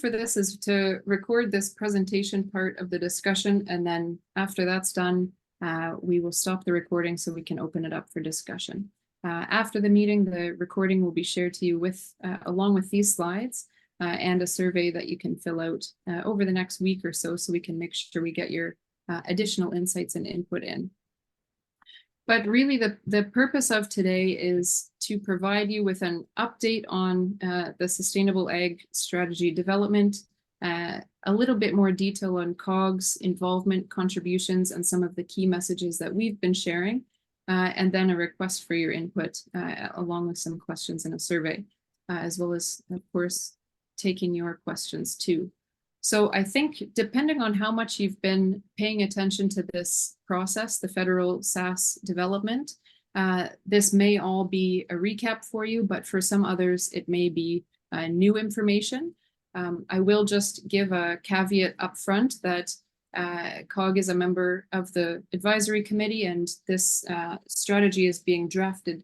for this is to record this presentation part of the discussion, and then after that's done, we will stop the recording so we can open it up for discussion. After the meeting, the recording will be shared to you with, along with these slides and a survey that you can fill out over the next week or so we can make sure we get your additional insights and input in. But really the purpose of today is to provide you with an update on the Sustainable Ag Strategy development, a little bit more detail on COG's involvement, contributions, and some of the key messages that we've been sharing, and then a request for your input along with some questions in a survey, as well as, of course, taking your questions too. So I think depending on how much you've been paying attention to this process, the federal SAS development, this may all be a recap for you, but for some others, it may be new information. I will just give a caveat up front that COG is a member of the advisory committee, and this strategy is being drafted,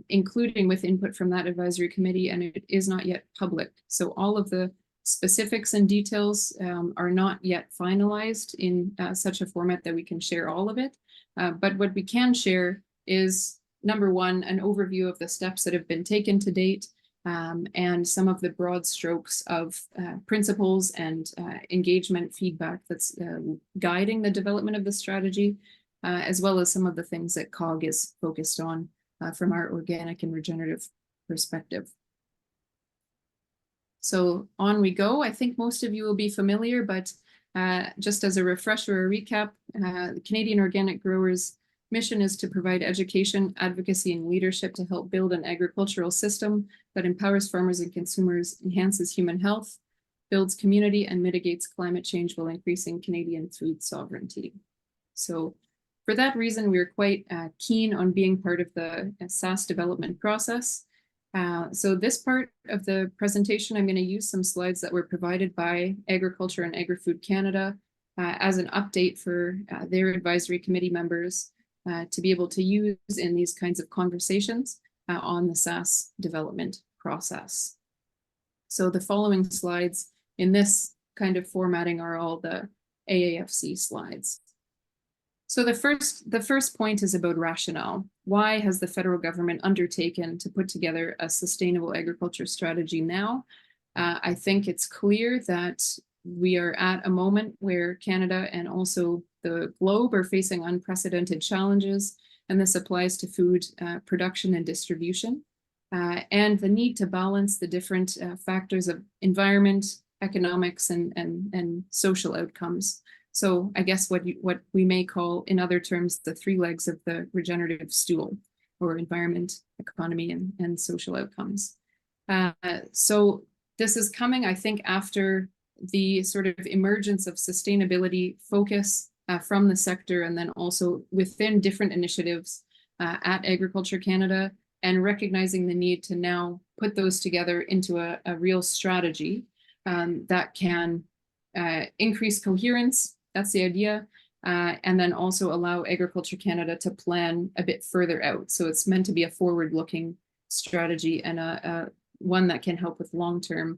including with input from that advisory committee, and it is not yet public. So all of the specifics and details are not yet finalized in such a format that we can share all of it. But what we can share is, number one, an overview of the steps that have been taken to date, and some of the broad strokes of principles and engagement feedback that's guiding the development of the strategy, as well as some of the things that COG is focused on from our organic and regenerative perspective. So on we go. I think most of you will be familiar, but just as a refresher or recap, the Canadian Organic Growers' mission is to provide education, advocacy, and leadership to help build an agricultural system that empowers farmers and consumers, enhances human health, builds community, and mitigates climate change while increasing Canadian food sovereignty. So for that reason, we're quite keen on being part of the SAS development process. So this part of the presentation, I'm going to use some slides that were provided by Agriculture and Agri-Food Canada as an update for their advisory committee members to be able to use in these kinds of conversations on the SAS development process. So the following slides in this kind of formatting are all the AAFC slides. So the first point is about rationale. Why has the federal government undertaken to put together a sustainable agriculture strategy now? I think it's clear that we are at a moment where Canada and also the globe are facing unprecedented challenges, and this applies to food production and distribution, and the need to balance the different factors of environment, economics, and social outcomes. So I guess what we may call, in other terms, the three legs of the regenerative stool, or environment, economy, and social outcomes. So this is coming, I think, after the sort of emergence of sustainability focus from the sector, and then also within different initiatives at Agriculture Canada, and recognizing the need to now put those together into a real strategy that can increase coherence. That's the idea. And then also allow Agriculture Canada to plan a bit further out. So it's meant to be a forward-looking strategy and one that can help with long-term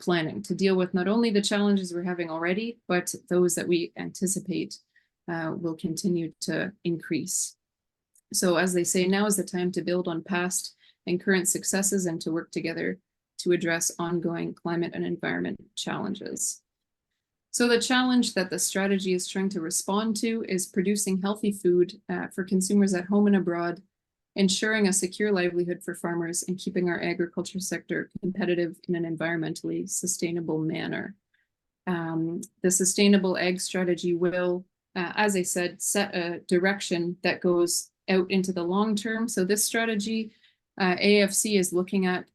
planning to deal with not only the challenges we're having already, but those that we anticipate will continue to increase. So as they say, now is the time to build on past and current successes and to work together to address ongoing climate and environment challenges. So the challenge that the strategy is trying to respond to is producing healthy food for consumers at home and abroad, ensuring a secure livelihood for farmers, and keeping our agriculture sector competitive in an environmentally sustainable manner. The Sustainable Ag Strategy will, as I said, set a direction that goes out into the long term. So this strategy, AAFC is looking at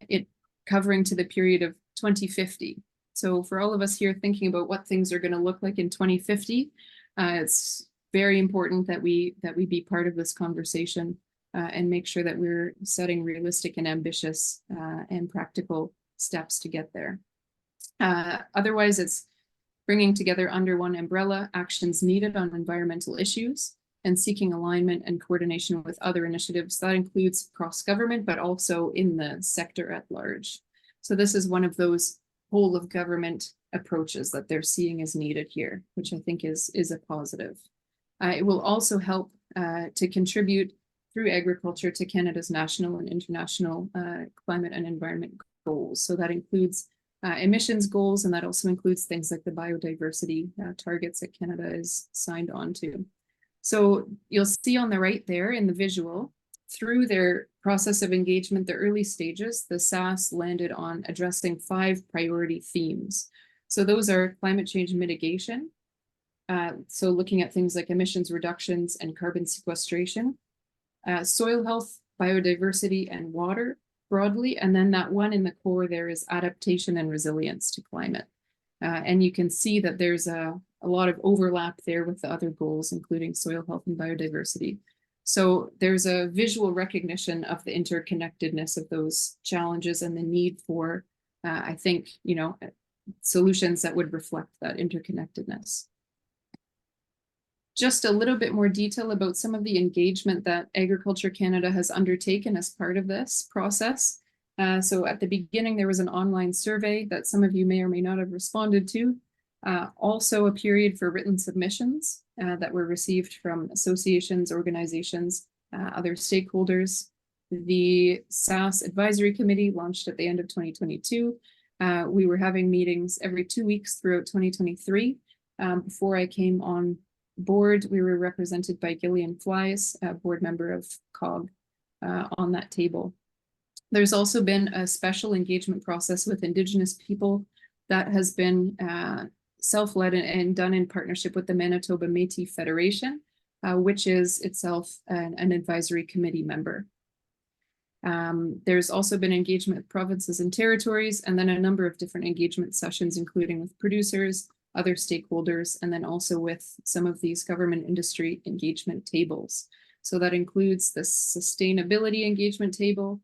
it covering to the period of 2050. So for all of us here thinking about what things are going to look like in 2050, it's very important that we be part of this conversation and make sure that we're setting realistic and ambitious and practical steps to get there. Otherwise, it's bringing together under one umbrella actions needed on environmental issues and seeking alignment and coordination with other initiatives. That includes cross-government, but also in the sector at large. So this is one of those whole of government approaches that they're seeing as needed here, which I think is a positive. It will also help to contribute through agriculture to Canada's national and international climate and environment goals. So that includes emissions goals, and that also includes things like the biodiversity targets that Canada is signed on to. So you'll see on the right there in the visual, through their process of engagement, the early stages, the SAS landed on addressing 5 priority themes. So those are climate change mitigation, so looking at things like emissions reductions and carbon sequestration, soil health, biodiversity, and water broadly. And then that one in the core there is adaptation and resilience to climate. And you can see that there's a lot of overlap there with the other goals, including soil health and biodiversity. So there's a visual recognition of the interconnectedness of those challenges and the need for, I think, solutions that would reflect that interconnectedness. Just a little bit more detail about some of the engagement that Agriculture Canada has undertaken as part of this process. So at the beginning, there was an online survey that some of you may or may not have responded to. Also a period for written submissions that were received from associations, organizations, other stakeholders. The SAS Advisory Committee launched at the end of 2022. We were having meetings every 2 weeks throughout 2023. Before I came on board, we were represented by Gillian Flies, a board member of COG, on that table. There's also been a special engagement process with Indigenous people that has been self-led and done in partnership with the Manitoba Métis Federation, which is itself an advisory committee member. There's also been engagement with provinces and territories, and then a number of different engagement sessions, including with producers, other stakeholders, and then also with some of these government industry engagement tables. So that includes the Sustainability Engagement Table,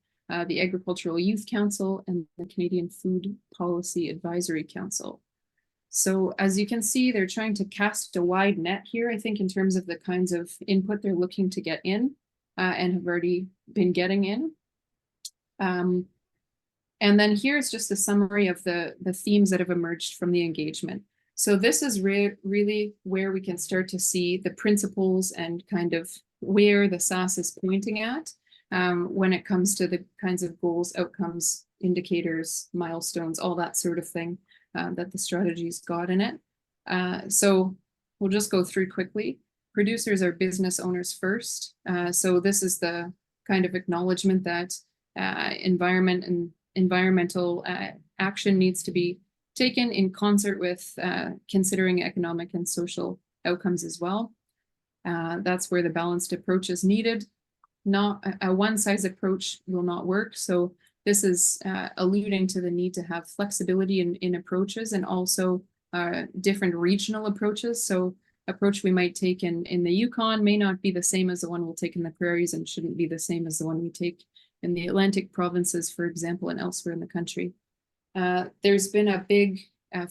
the Agricultural Youth Council, and the Canadian Food Policy Advisory Council. So as you can see, they're trying to cast a wide net here, I think, in terms of the kinds of input they're looking to get in and have already been getting in. And then here's just a summary of the themes that have emerged from the engagement. So this is really where we can start to see the principles and kind of where the SAS is pointing at when it comes to the kinds of goals, outcomes, indicators, milestones, all that sort of thing that the strategy's got in it. So we'll just go through quickly. Producers are business owners first. So this is the kind of acknowledgement that environmental action needs to be taken in concert with considering economic and social outcomes as well. That's where the balanced approach is needed. Not a one-size approach will not work. So this is alluding to the need to have flexibility in approaches and also different regional approaches. So approach we might take in the Yukon may not be the same as the one we'll take in the prairies and shouldn't be the same as the one we take in the Atlantic provinces, for example, and elsewhere in the country. There's been a big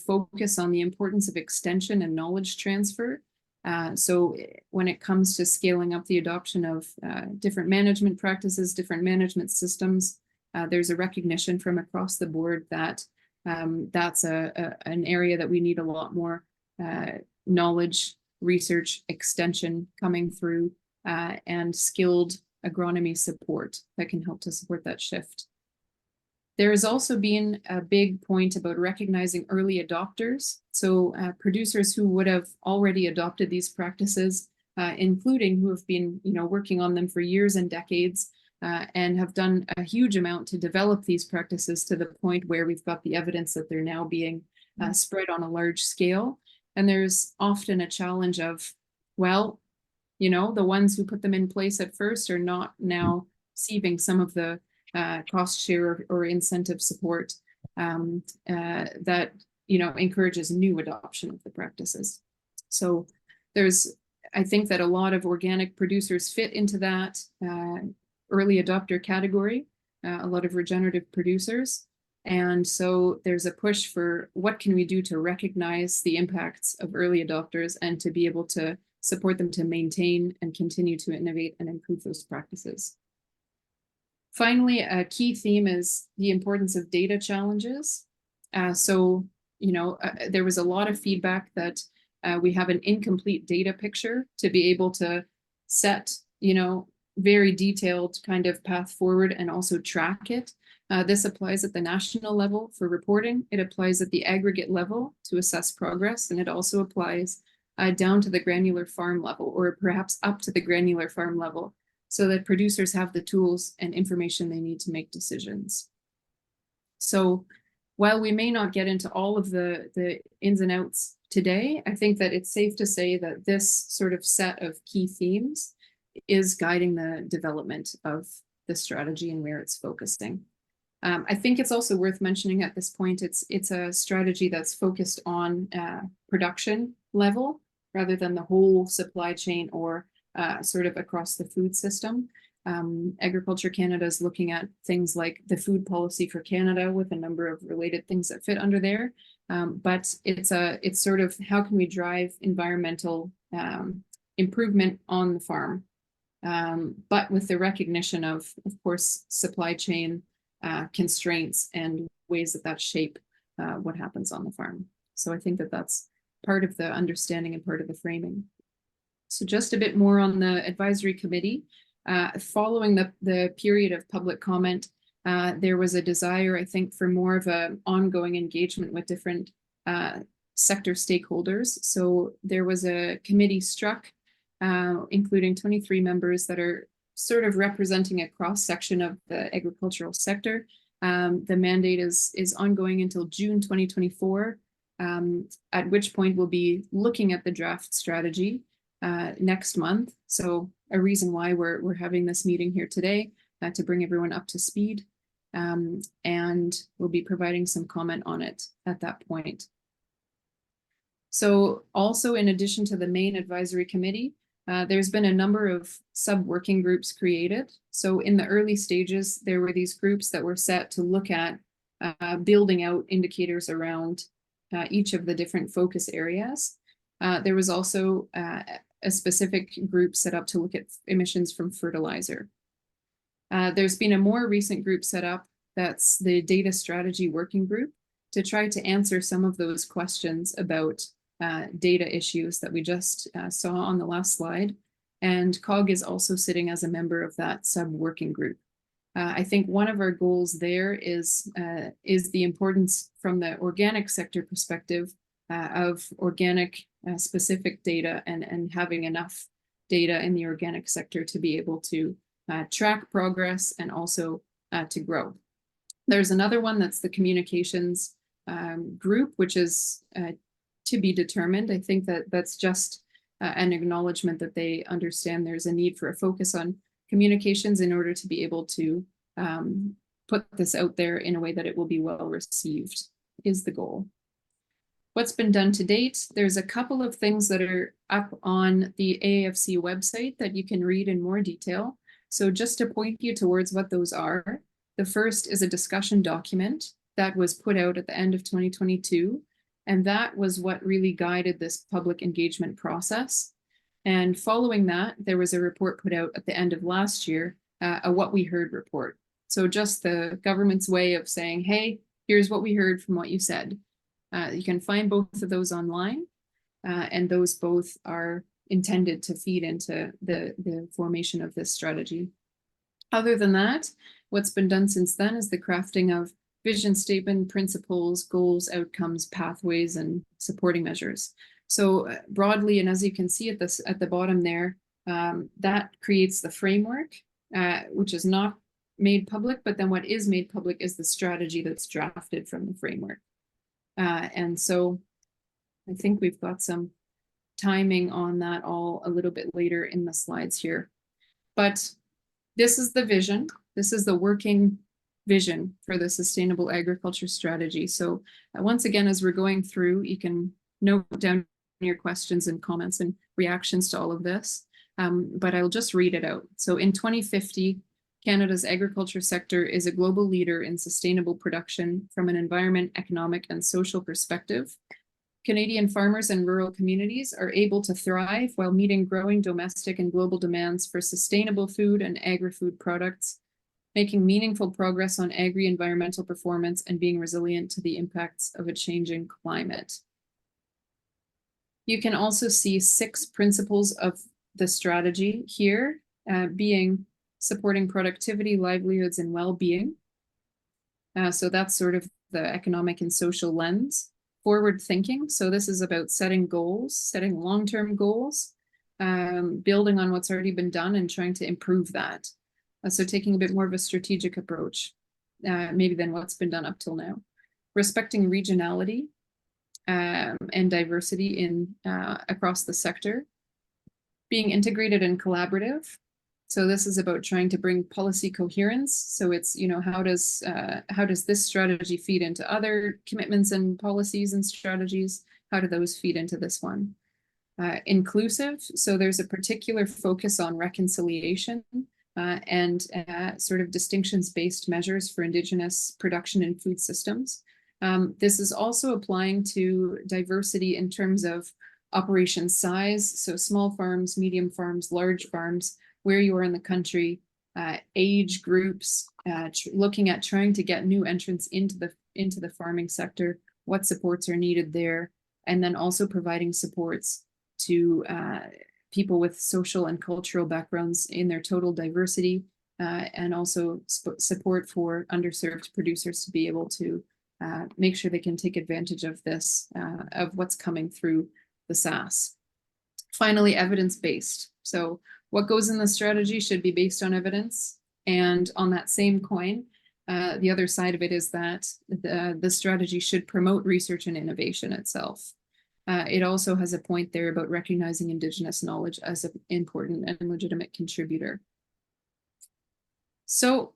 focus on the importance of extension and knowledge transfer. So when it comes to scaling up the adoption of different management practices, different management systems, there's a recognition from across the board that that's an area that we need a lot more knowledge, research, extension coming through, and skilled agronomy support that can help to support that shift. There has also been a big point about recognizing early adopters. So producers who would have already adopted these practices, including who have been working on them for years and decades, and have done a huge amount to develop these practices to the point where we've got the evidence that they're now being spread on a large scale. And there's often a challenge of, well, the ones who put them in place at first are not now receiving some of the cost share or incentive support that encourages new adoption of the practices. So I think that a lot of organic producers fit into that early adopter category, a lot of regenerative producers. And so there's a push for what can we do to recognize the impacts of early adopters and to be able to support them to maintain and continue to innovate and improve those practices. Finally, a key theme is the importance of data challenges. So, there was a lot of feedback that we have an incomplete data picture to be able to set, very detailed kind of path forward and also track it. This applies at the national level for reporting. It applies at the aggregate level to assess progress, and it also applies down to the granular farm level, or perhaps up to the granular farm level, so that producers have the tools and information they need to make decisions. So while we may not get into all of the ins and outs today, I think that it's safe to say that this sort of set of key themes is guiding the development of the strategy and where it's focusing. I think it's also worth mentioning at this point, it's a strategy that's focused on production level rather than the whole supply chain or sort of across the food system. Agriculture Canada is looking at things like the food policy for Canada with a number of related things that fit under there. But it's sort of how can we drive environmental improvement on the farm, but with the recognition of course, supply chain constraints and ways that shape what happens on the farm. So I think that that's part of the understanding and part of the framing. So just a bit more on the advisory committee. Following the period of public comment, there was a desire, I think, for more of an ongoing engagement with different sector stakeholders. So there was a committee struck, including 23 members that are sort of representing a cross-section of the agricultural sector. The mandate is ongoing until June 2024, at which point we'll be looking at the draft strategy next month. So a reason why we're having this meeting here today, to bring everyone up to speed, and we'll be providing some comment on it at that point. So also, in addition to the main advisory committee, there's been a number of sub-working groups created. So in the early stages, there were these groups that were set to look at building out indicators around each of the different focus areas. There was also a specific group set up to look at emissions from fertilizer. There's been a more recent group set up, that's the Data Strategy Working Group, to try to answer some of those questions about data issues that we just saw on the last slide. And COG is also sitting as a member of that sub-working group. I think one of our goals there is the importance from the organic sector perspective of organic specific data and having enough data in the organic sector to be able to track progress and also to grow. There's another one that's the communications group, which is to be determined. I think that's just an acknowledgement that they understand there's a need for a focus on communications in order to be able to put this out there in a way that it will be well received, is the goal. What's been done to date? There's a couple of things that are up on the AAFC website that you can read in more detail. So just to point you towards what those are, the first is a discussion document that was put out at the end of 2022. And that was what really guided this public engagement process. And following that, there was a report put out at the end of last year, a What We Heard report. So just the government's way of saying, hey, here's what we heard from what you said. You can find both of those online, and those both are intended to feed into the formation of this strategy. Other than that, what's been done since then is the crafting of vision statement, principles, goals, outcomes, pathways, and supporting measures. So broadly, and as you can see at the bottom there, that creates the framework, which is not made public, but then what is made public is the strategy that's drafted from the framework. And so I think we've got some timing on that all a little bit later in the slides here. But this is the vision. This is the working vision for the sustainable agriculture strategy. So once again, as we're going through, you can note down your questions and comments and reactions to all of this, but I'll just read it out. So in 2050, Canada's agriculture sector is a global leader in sustainable production from an environment, economic, and social perspective. Canadian farmers and rural communities are able to thrive while meeting growing domestic and global demands for sustainable food and agri-food products. making meaningful progress on agri-environmental performance, and being resilient to the impacts of a changing climate. You can also see 6 principles of the strategy here, being supporting productivity, livelihoods, and well-being. So that's sort of the economic and social lens. Forward thinking, so this is about setting goals, setting long-term goals, building on what's already been done and trying to improve that. So taking a bit more of a strategic approach, maybe than what's been done up till now. Respecting regionality and diversity in across the sector. Being integrated and collaborative. So this is about trying to bring policy coherence. So it's, you know, how does this strategy feed into other commitments and policies and strategies? How do those feed into this one? Inclusive. So there's a particular focus on reconciliation and sort of distinctions-based measures for Indigenous production and food systems. This is also applying to diversity in terms of operation size. So small farms, medium farms, large farms, where you are in the country, age groups, looking at trying to get new entrants into the farming sector, what supports are needed there, and then also providing supports to people with social and cultural backgrounds in their total diversity, and also support for underserved producers to be able to make sure they can take advantage of this, of what's coming through the SAS. Finally, evidence-based. So what goes in the strategy should be based on evidence. And on that same coin, the other side of it is that the strategy should promote research and innovation itself. It also has a point there about recognizing Indigenous knowledge as an important and legitimate contributor. So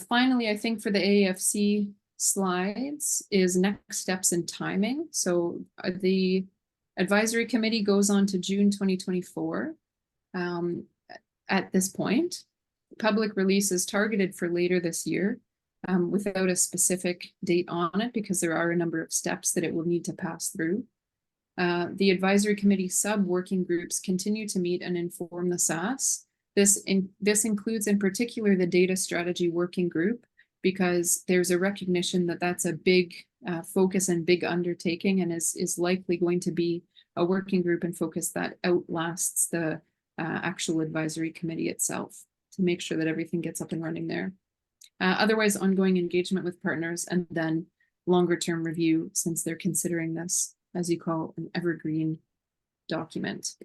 finally, I think for the AAFC slides is next steps and timing. So the advisory committee goes on to June 2024. At this point, public release is targeted for later this year, without a specific date on it, because there are a number of steps that it will need to pass through. The advisory committee sub-working groups continue to meet and inform the SAS. This includes in particular the data strategy working group, because there's a recognition that that's a big focus and big undertaking, and is likely going to be a working group and focus that outlasts the actual advisory committee itself, to make sure that everything gets up and running there. Otherwise, ongoing engagement with partners, and then longer term review, since they're considering this, as you call, an evergreen document.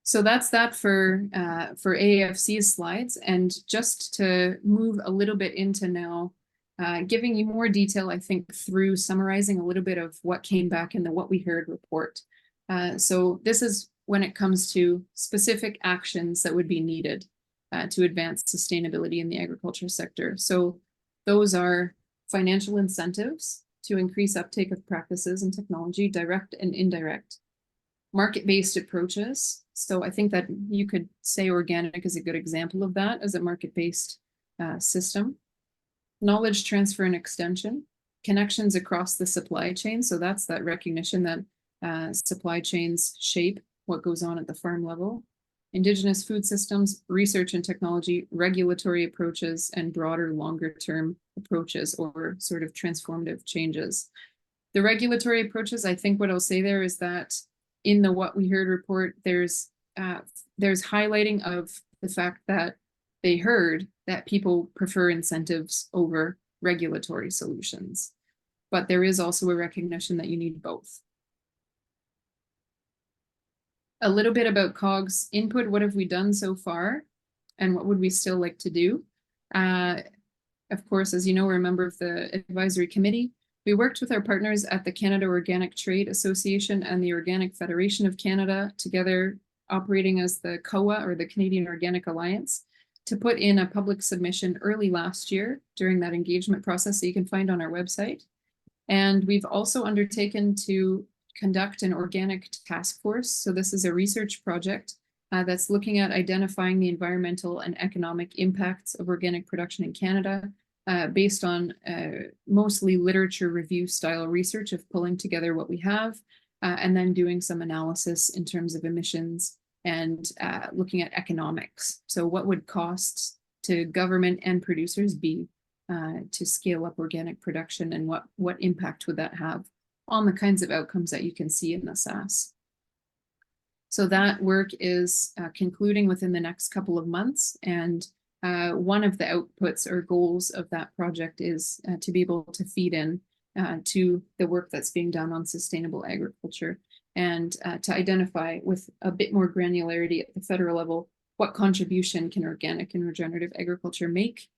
So that's that for AAFC's slides. And just to move a little bit into now, giving you more detail, I think, through summarizing a little bit of what came back in the What We Heard report. So this is when it comes to specific actions that would be needed to advance sustainability in the agriculture sector. So those are financial incentives to increase uptake of practices and technology, direct and indirect. Market-based approaches. So I think that you could say organic is a good example of that as a market-based system. Knowledge transfer and extension. Connections across the supply chain. So that's that recognition that supply chains shape what goes on at the farm level. Indigenous food systems, research and technology, regulatory approaches, and broader longer-term approaches or sort of transformative changes. The regulatory approaches, I think what I'll say there is that in the What We Heard report, there's highlighting of the fact that they heard that people prefer incentives over regulatory solutions. But there is also a recognition that you need both. A little bit about COG's input. What have we done so far? And what would we still like to do? Of course, as you know, we're a member of the advisory committee. We worked with our partners at the Canada Organic Trade Association and the Organic Federation of Canada, together operating as the COA, or the Canadian Organic Alliance, to put in a public submission early last year during that engagement process that you can find on our website. And we've also undertaken to conduct an organic task force. So this is a research project that's looking at identifying the environmental and economic impacts of organic production in Canada, based on mostly literature review style research of pulling together what we have, and then doing some analysis in terms of emissions and looking at economics. So what would cost to government and producers be to scale up organic production, and what impact would that have on the kinds of outcomes that you can see in the SAS? So that work is concluding within the next couple of months, and one of the outputs or goals of that project is to be able to feed in to the work that's being done on sustainable agriculture, and to identify with a bit more granularity at the federal level what contribution can organic and regenerative agriculture make.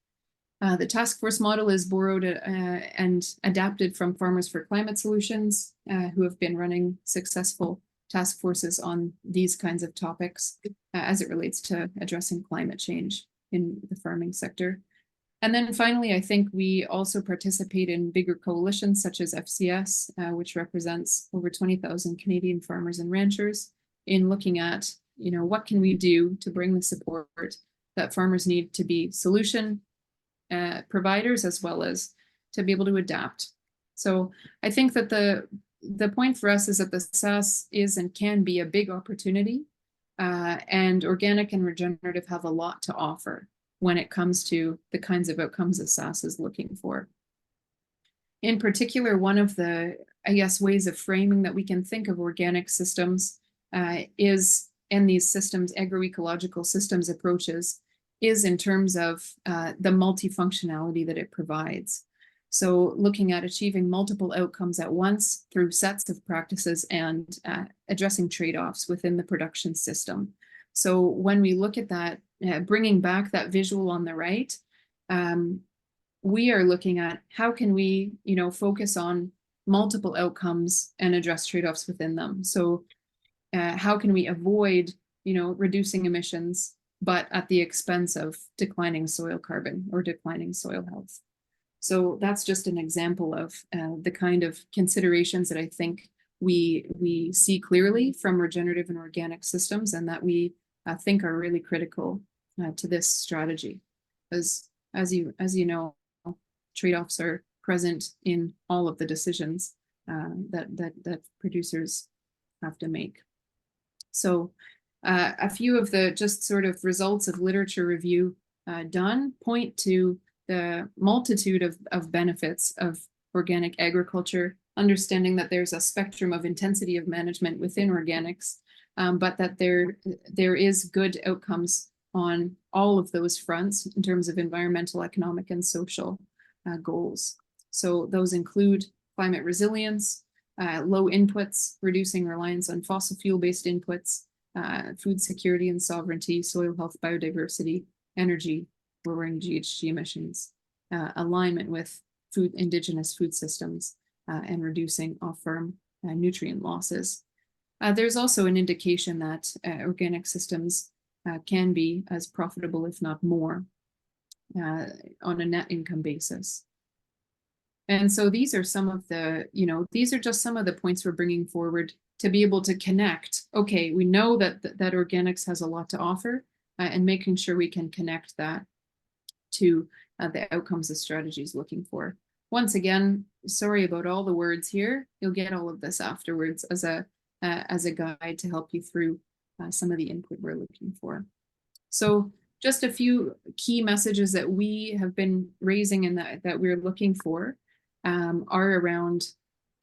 The task force model is borrowed and adapted from Farmers for Climate Solutions, who have been running successful task forces on these kinds of topics as it relates to addressing climate change in the farming sector. And then finally, I think we also participate in bigger coalitions such as FCS, which represents over 20,000 Canadian farmers and ranchers, in looking at, what can we do to bring the support that farmers need to be solution providers, as well as to be able to adapt. So I think that the point for us is that the SAS is and can be a big opportunity, and organic and regenerative have a lot to offer when it comes to the kinds of outcomes the SAS is looking for. In particular, one of the, ways of framing that we can think of organic systems is, and these systems, agroecological systems approaches, is in terms of the multifunctionality that it provides. So looking at achieving multiple outcomes at once through sets of practices and addressing trade-offs within the production system. So when we look at that, bringing back that visual on the right, we are looking at how can we, focus on multiple outcomes and address trade-offs within them. So how can we avoid, reducing emissions, but at the expense of declining soil carbon or declining soil health? So that's just an example of the kind of considerations that I think we see clearly from regenerative and organic systems, and that we think are really critical to this strategy. As you know, trade-offs are present in all of the decisions that producers have to make. So a few of the just sort of results of literature review done point to the multitude of benefits of organic agriculture, understanding that there's a spectrum of intensity of management within organics, but that there is good outcomes on all of those fronts in terms of environmental, economic, and social goals. So those include climate resilience, low inputs, reducing reliance on fossil fuel-based inputs, food security and sovereignty, soil health, biodiversity, energy, lowering GHG emissions, alignment with indigenous food systems, and reducing off-farm nutrient losses. There's also an indication that organic systems can be as profitable, if not more, on a net income basis. And so these are some of the, these are just some of the points we're bringing forward to be able to connect. Okay, we know that organics has a lot to offer, and making sure we can connect that to the outcomes the strategy is looking for. Once again, sorry about all the words here. You'll get all of this afterwards as a guide to help you through some of the input we're looking for. So just a few key messages that we have been raising and that we're looking for are around,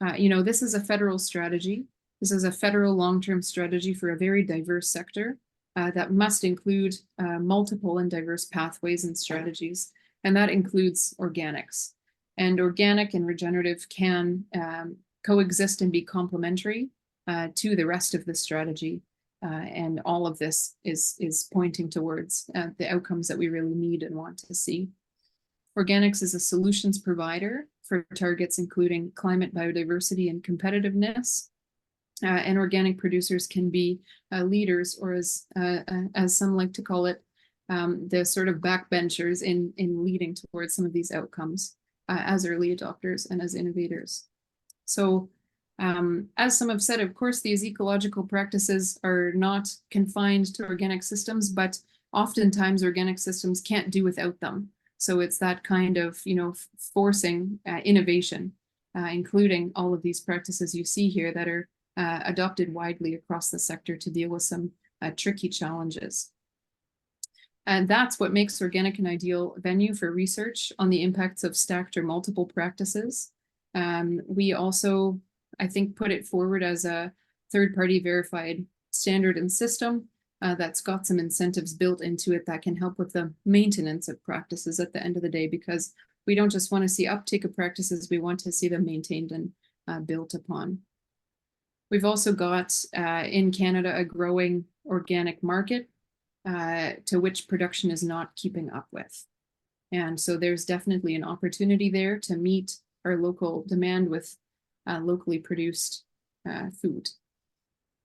this is a federal strategy. This is a federal long-term strategy for a very diverse sector that must include multiple and diverse pathways and strategies, and that includes organics. And organic and regenerative can coexist and be complementary to the rest of the strategy. And all of this is pointing towards the outcomes that we really need and want to see. Organics is a solutions provider for targets including climate, biodiversity, and competitiveness. And organic producers can be leaders, or as some like to call it, the sort of backbenchers in leading towards some of these outcomes as early adopters and as innovators. So as some have said, of course, these ecological practices are not confined to organic systems, but oftentimes organic systems can't do without them. So it's that kind of, forcing innovation, including all of these practices you see here that are adopted widely across the sector to deal with some tricky challenges. And that's what makes organic an ideal venue for research on the impacts of stacked or multiple practices. We also, I think, put it forward as a third-party verified standard and system that's got some incentives built into it that can help with the maintenance of practices at the end of the day, because we don't just want to see uptake of practices, we want to see them maintained and built upon. We've also got in Canada a growing organic market to which production is not keeping up with. And so there's definitely an opportunity there to meet our local demand with locally produced food.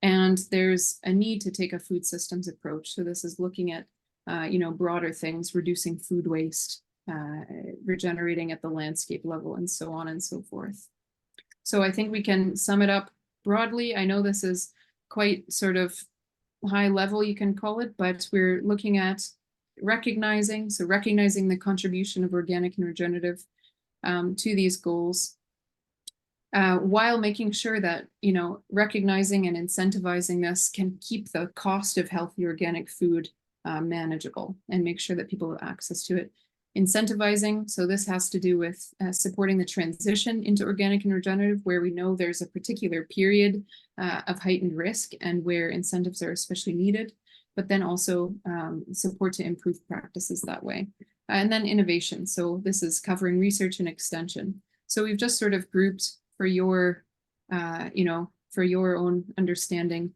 And there's a need to take a food systems approach. So this is looking at, broader things, reducing food waste, regenerating at the landscape level, and so on and so forth. So I think we can sum it up broadly. I know this is quite sort of high level, you can call it, but we're looking at recognizing the contribution of organic and regenerative to these goals, while making sure that, recognizing and incentivizing this can keep the cost of healthy organic food manageable and make sure that people have access to it. Incentivizing, so this has to do with supporting the transition into organic and regenerative, where we know there's a particular period of heightened risk and where incentives are especially needed, but then also support to improve practices that way. And then innovation, so this is covering research and extension. So we've just sort of grouped for your, for your own understanding,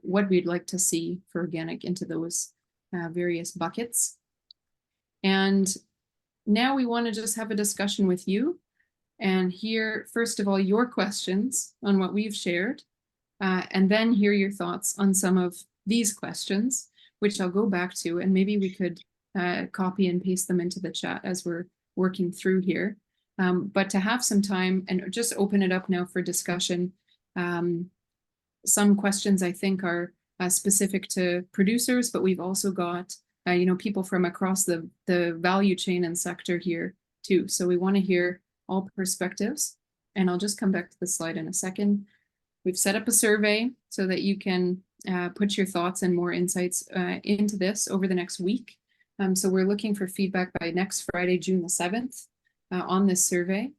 what we'd like to see for organic into those various buckets. And now we want to just have a discussion with you and hear, first of all, your questions on what we've shared, and then hear your thoughts on some of these questions, which I'll go back to, and maybe we could copy and paste them into the chat as we're working through here. But to have some time and just open it up now for discussion. Some questions I think are specific to producers, but we've also got people from across the value chain and sector here too. So we want to hear all perspectives, and I'll just come back to the slide in a second. We've set up a survey so that you can put your thoughts and more insights into this over the next week. So we're looking for feedback by next Friday, June the 7th on this survey.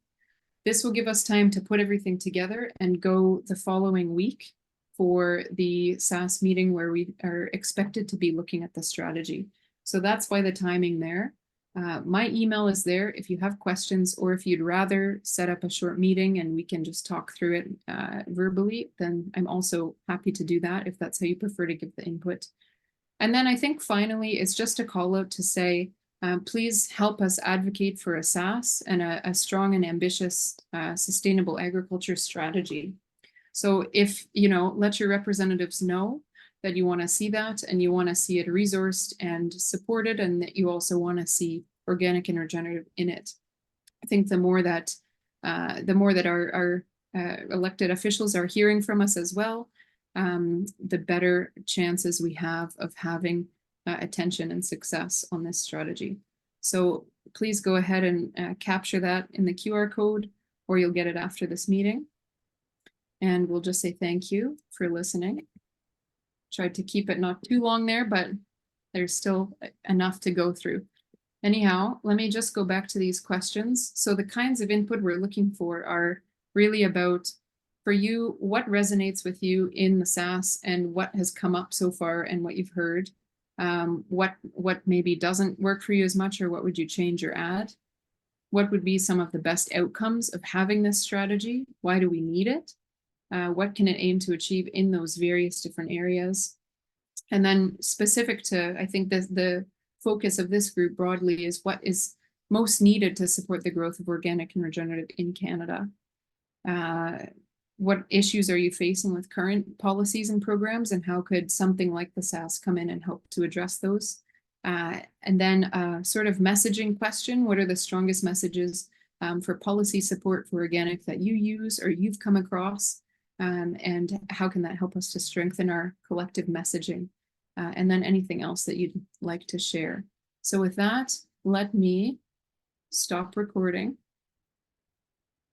This will give us time to put everything together and go the following week for the SAS meeting where we are expected to be looking at the strategy. So that's why the timing there. My email is there if you have questions, or if you'd rather set up a short meeting and we can just talk through it verbally, then I'm also happy to do that if that's how you prefer to give the input. And then I think finally, it's just a call out to say, please help us advocate for a SAS and a strong and ambitious sustainable agriculture strategy. So if, let your representatives know that you want to see that and you want to see it resourced and supported, and that you also want to see organic and regenerative in it. I think the more that our elected officials are hearing from us as well, the better chances we have of having attention and success on this strategy. So please go ahead and capture that in the QR code, or you'll get it after this meeting. And we'll just say thank you for listening. Tried to keep it not too long there, but there's still enough to go through. Anyhow, let me just go back to these questions. So the kinds of input we're looking for are really about, for you, what resonates with you in the SAS and what has come up so far and what you've heard. What maybe doesn't work for you as much, or what would you change or add? What would be some of the best outcomes of having this strategy? Why do we need it? What can it aim to achieve in those various different areas? And then specific to, I think the focus of this group broadly is what is most needed to support the growth of organic and regenerative in Canada. What issues are you facing with current policies and programs, and how could something like the SAS come in and help to address those? And then a sort of messaging question: what are the strongest messages for policy support for organic that you use or you've come across? And how can that help us to strengthen our collective messaging? And then anything else that you'd like to share. So with that, let me stop recording.